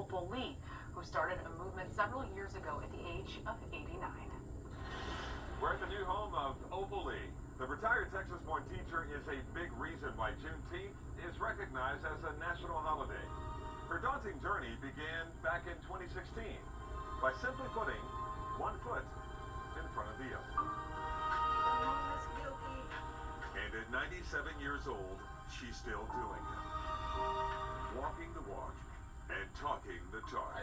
Opal Lee, who started a movement several years ago at the age of 89. We're at the new home of Opal Lee. The retired Texas-born teacher is a big reason why Juneteenth is recognized as a national holiday. Her daunting journey began back in 2016 by simply putting one foot in front of the other. And at 97 years old, she's still doing it. Walking the walk and talking the talk.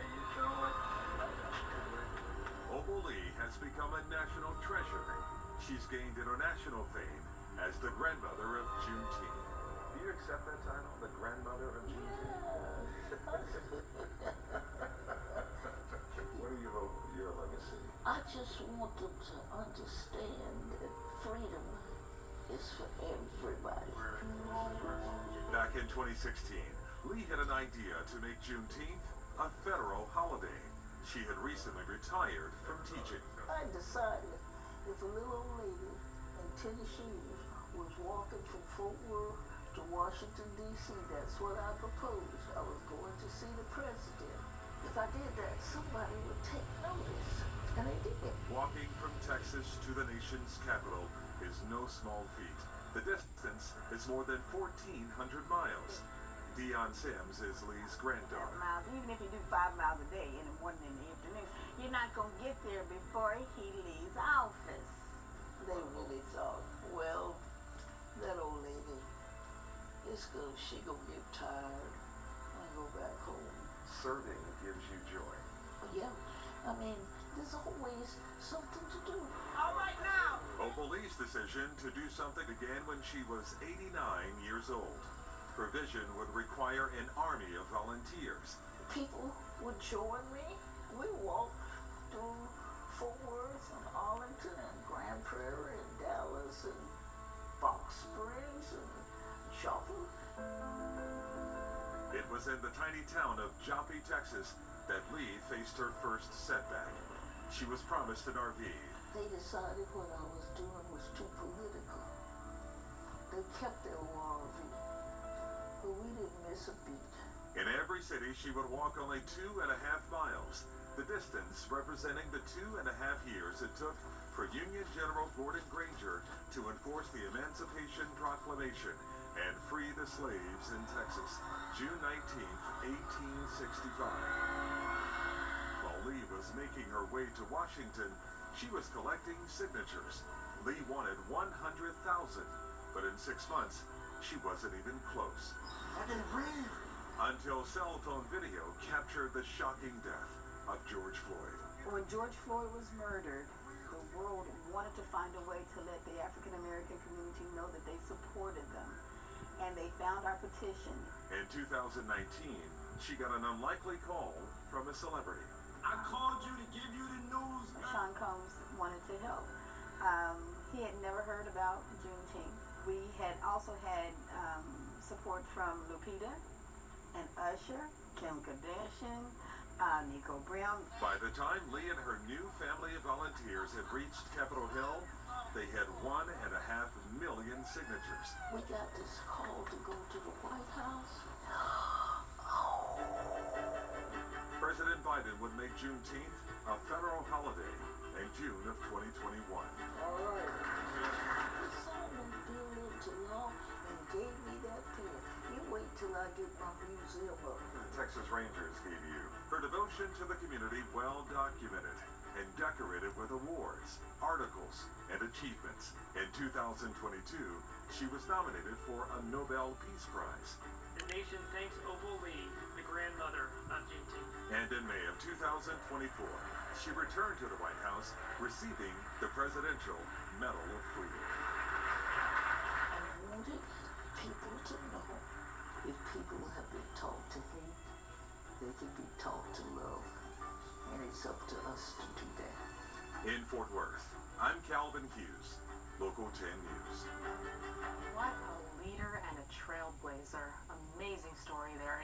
Opal Lee has become a national treasure. She's gained international fame as the grandmother of Juneteenth. Do you accept that title, the grandmother of Juneteenth? What do you hope for your legacy? I just want them to understand that freedom is for everybody. Back in 2016, Lee had an idea to make Juneteenth a federal holiday. She had recently retired from teaching. I decided if a little old lady in tennis shoes was walking from Fort Worth to Washington, D.C., that's what I proposed. I was going to see the president. If I did that, somebody would take notice. And they did. Walking from Texas to the nation's capital is no small feat. The distance is more than 1,400 miles. Dion Sims is Lee's granddaughter. Even if you do 5 miles a day in the morning and the afternoon, you're not going to get there before he leaves office. They really thought, well, that old lady, she gonna get tired and go back home. Serving gives you joy. Yeah, I mean, there's always something to do. All right now. Opal Lee's decision to do something began when she was 89 years old. Her vision would require an army of volunteers. People would join me. We walked through Fort Worth and Arlington and Grand Prairie and Dallas and Fox Springs and Joplin. It was in the tiny town of Joplin, Texas, that Lee faced her first setback. She was promised an RV. They decided what I was doing was too political. They kept their RV, but we didn't miss a beat. In every city, she would walk only 2.5 miles, the distance representing the 2.5 years it took for Union General Gordon Granger to enforce the Emancipation Proclamation and free the slaves in Texas, June 19, 1865. While Lee was making her way to Washington, she was collecting signatures. Lee wanted 100,000, but in 6 months, she wasn't even close. I can't breathe. Until cell phone video captured the shocking death of George Floyd. When George Floyd was murdered, the world wanted to find a way to let the African American community know that they supported them. And they found our petition. In 2019, she got an unlikely call from a celebrity. I called you to give you the news. Sean Combs wanted to help. He had never heard about Juneteenth. We had also had support from Lupita and Usher, Kim Kardashian, Nico Brown. By the time Lee and her new family of volunteers had reached Capitol Hill, they had 1.5 million signatures. We got this call to go to the White House. President Biden would make Juneteenth a federal holiday in June of 2021. All right. He signed them bill into law and gave me that pen. You wait till I get my museum up. The Texas Rangers gave you. Her devotion to the community well documented and decorated with awards, articles, and achievements. In 2022, she was nominated for a Nobel Peace Prize. The nation thanks Opal Lee, the grandmother of Juneteenth. And in May of 2024, she returned to the White House, receiving the Presidential Medal of Freedom. I wanted people to know if people have been taught to hate, they can be taught to love. And it's up to us to do that. In Fort Worth, I'm Calvin Hughes, Local 10 News. What a leader and a trailblazer. Amazing story there.